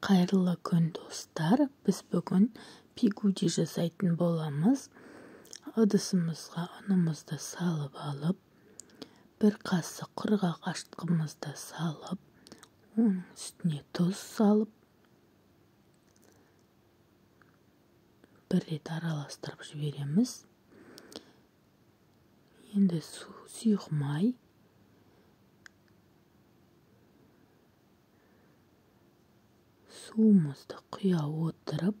Қайырлы күн достар, біз бүгін пигуди жасайтын боламыз. Ыдысымызға ұнымызды салып алып, бір қасық құрғақ ашытқымызды салып, оның үстіне тұз салып, бір рет араластырып жібереміз. Енді сұйық суымызды құя отырып,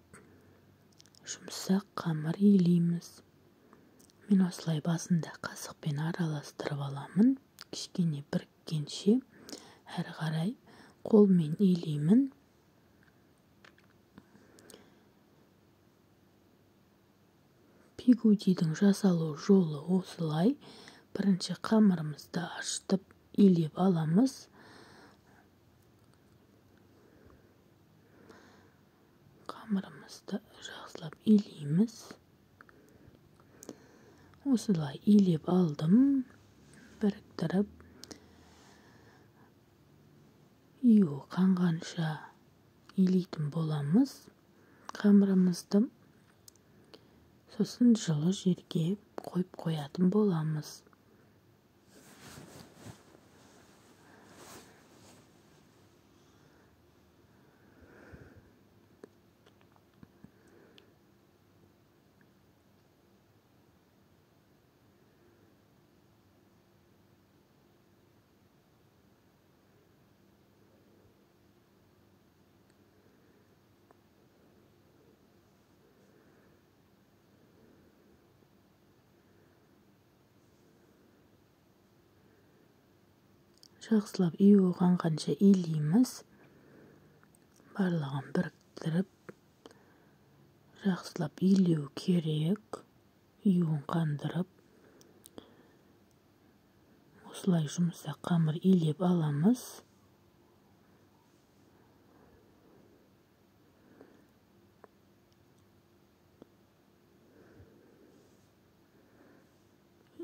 жұмсақ қамыр илейміз. Мен осылай басында қасықпен араластырып аламын. Кішкене біріккенше әрі қарай қолмен илеймін. Пигудидің жасалу жолы осылай. Бірінші қамырымызды ашытып илеп аламыз. Қамырымызды жақсылап илейміз. Осылай илеп алдым, біріктіріп, июі қанғанша илейтін боламыз қамырымызды. Сосын жылы жерге қойып қоятын боламыз. Жақсылап июі қанғанша илейміз. Барлығын біріктіріп, жақсылап илеу керек. Июін қандырып, осылай жұмсақ қамыр илеп аламыз.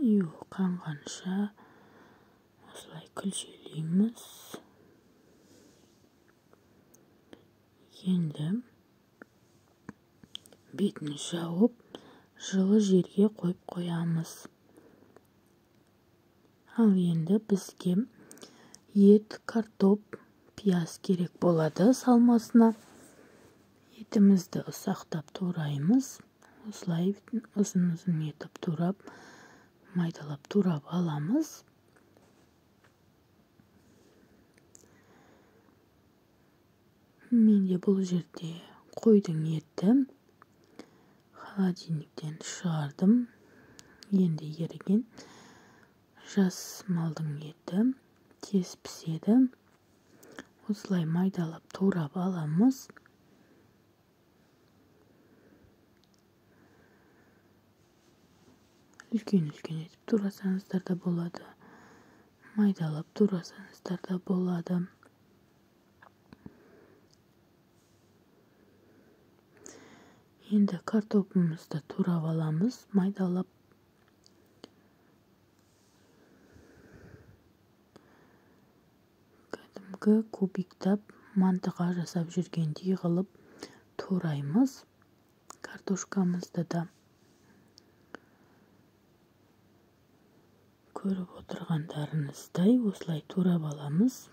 Июі қанғанша осылай күлшелейміз. Енді бетін жауып, жылы жерге қойып қоямыз. Ал енді бізге ет, картоп, пияз керек болады салмасына. Етімізді ұсақтап тураймыз. Осылай ұзын-ұзын етіп турап, майдалап турап аламыз. Мен де бұл жерде қойдың еті холодильниктен шығардым. Енді еріген жас малдың еті тез піседі. Осылай майдалап турап аламыз. Үлкен-үлкен етіп турасаңыздар да болады. Майдалап турасаңыздар да болады. Енді картопымызды турап аламыз, майдалап. Кәдімгі кубиктап мантыға жасап жүргендей қылып тураймыз. Картошкамызды да көріп отырғандарыңыздай осылай турап аламыз.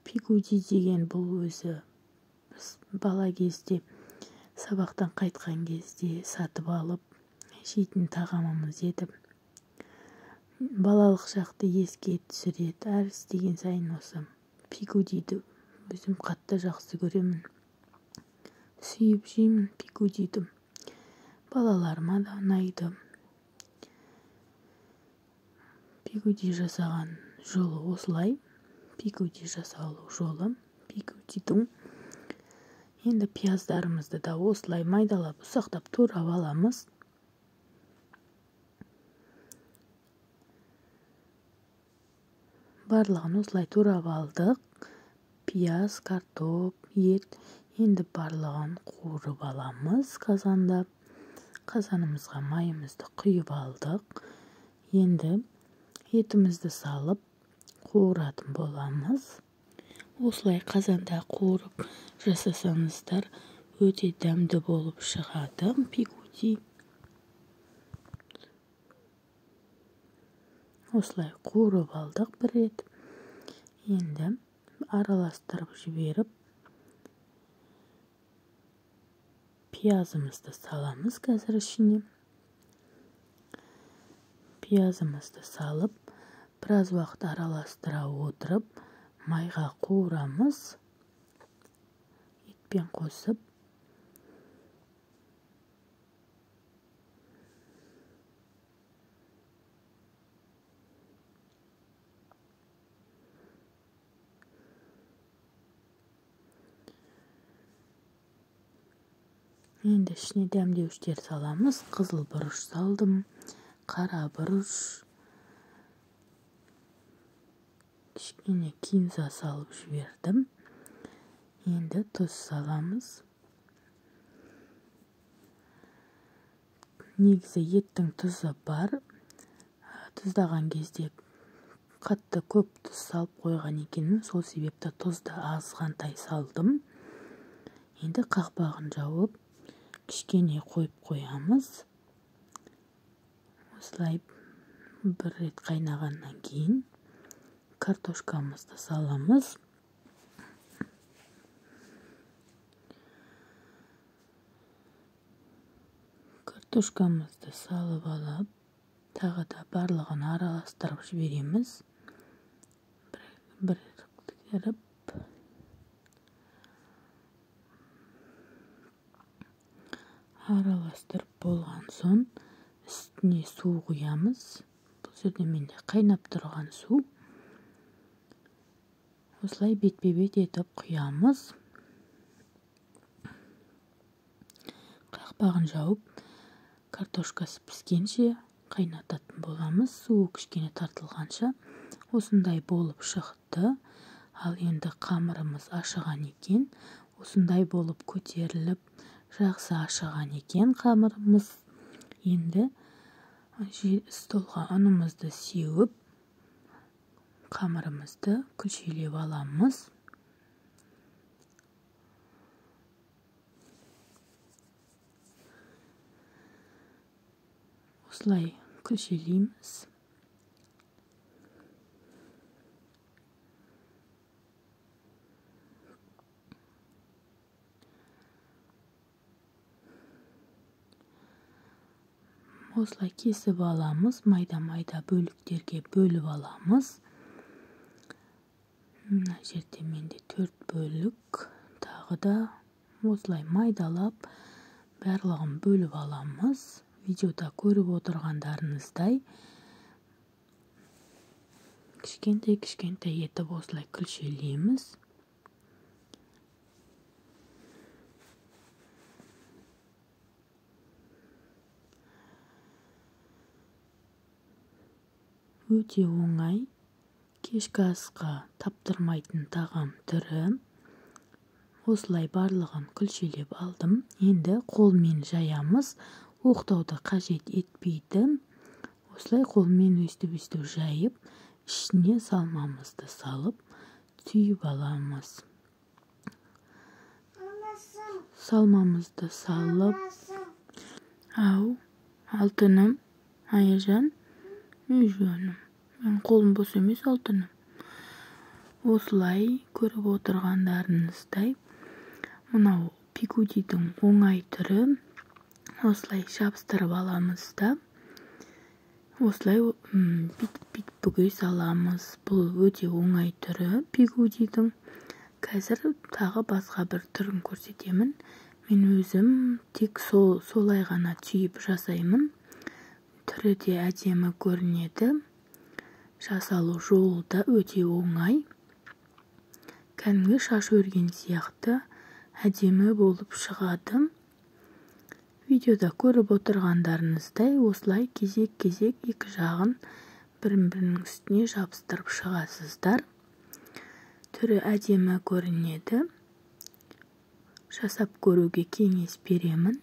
Пигуди деген бұл өзі бала кезде, сабақтан қайтқан кезде сатып алып, жейтін тағамымыз еді. Балалық шақты еске түсіреді. Әр істеген сайын осы пигудиді өзім қатты жақсы көремін. Сүйіп жеймін пигудиді. Балаларыма да ұнайды. Пигуди жасаған жолы осылай. Пигуди жасалу жолы. Пигудидің. Енді пияздарымызды да осылай майдалап, ұсақтап турап аламыз. Барлығын осылай турап алдық. Пияз, картоп, ет. Енді барлығын қуырып аламыз қазанда. Қазанымызға майымызды құйып алдық. Енді етімізді салып, қуыратын боламыз. Осылай қазанда қуырып жасасаңыздар өте дәмді болып шығады пигуди. Осылай қуырып алдық бір рет. Енді араластырып жіберіп пиязымызды саламыз қазір ішіне. Пиязымызды салып, біраз уақыт араластыра отырып, майға қуырамыз. Етпен қосып. Енді ішіне дәмдеуіштер саламыз. Қызыл бұрыш салдым, қара бұрыш, кішкене кинза салып жібердім. Енді тұз саламыз. Негізі еттің тұзы бар. Тұздаған кезде қатты көп тұз салып қойған екенмін. Сол себепті тұзды азғантай салдым. Енді қақпағын жауып, кішкене қойып қоямыз. Осылай бір рет қайнағаннан кейін картошкамызды саламыз. Картошкамызды салып алып, тағы да барлығын араластырып жібереміз. Біріктіріп. Араластырып болған соң үстіне су құямыз. Бұл жерде менде қайнап тұрған су. Осылай бетпе-бет етіп құямыз. Қақпағын жауып, картошкасы піскенше қайнататын боламыз. Суы кішкене тартылғанша. Осындай болып шықты. Ал енді қамырымыз ашыған екен. Осындай болып көтеріліп, жақсы ашыған екен қамырымыз. Енді столға ұнымызды сеуіп, қамырымызды күлшелеп аламыз. Осылай күлшелейміз. Осылай кесіп аламыз, майда-майда бөліктерге бөліп аламыз. Мына жерде менде 4 бөлік, тағы да осылай майдалап барлығын бөліп аламыз. Видеода көріп отырғандарыңыздай кішкентай етіп осылай күлшелейміз. Өте оңай, кешкі асқа таптырмайтын тағам түрі. Осылай барлығын күлшелеп алдым. Енді қолмен жаямыз. Оқтауды қажет етпейді. Осылай қолмен өстіп жайып, ішіне салмамызды салып, түйіп аламыз. Салмамызды салып, ау, алтыным, Аяжан, жөнім. Мен қолым бос емес, алтыным. Осылай көріп отырғандарыңыздай, мынау пигудидің оңай түрі. Осылай жабыстырып аламыз да. Осылай бит бүге саламыз. Бұл өте оңай түрі пигудидің. Қазір тағы басқа бір түрін көрсетемін. Мен өзім тек солай ғана түйіп жасаймын. Түрі де әдемі көрінеді. Жасалу жолы да өте оңай. Кәдімгі шаш өрген сияқты әдемі болып шығады. Видеода көріп отырғандарыңыздай осылай кезек-кезек екі жағын бірін-бірінің үстіне жабыстырып шығасыздар. Түрі әдемі көрінеді. Жасап көруге кеңес беремін.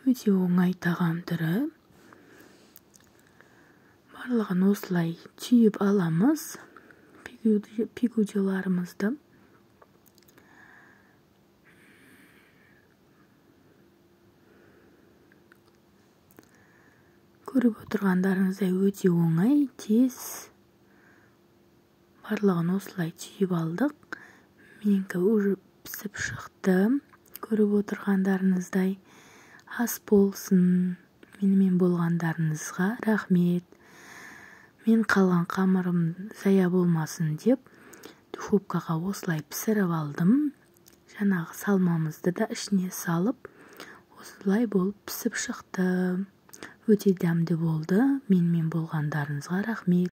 Өте оңай тағам түрі. барлығын осылай түйіп аламыз пигудиларымызды. Көріп отырғандарыңыздай өте оңай, тез. Барлығын осылай түйіп алдық. Менікі уже пісіп шықты. Көріп отырғандарыңыздай ас болсын. Менімен болғандарыңызға рахмет. Мен қалған қамырым зая болмасын деп духовкаға осылай пісіріп алдым. Жаңағы салмамызды да ішіне салып, осылай болып пісіп шықты. Өте дәмді болды. Менімен болғандарыңызға рахмет.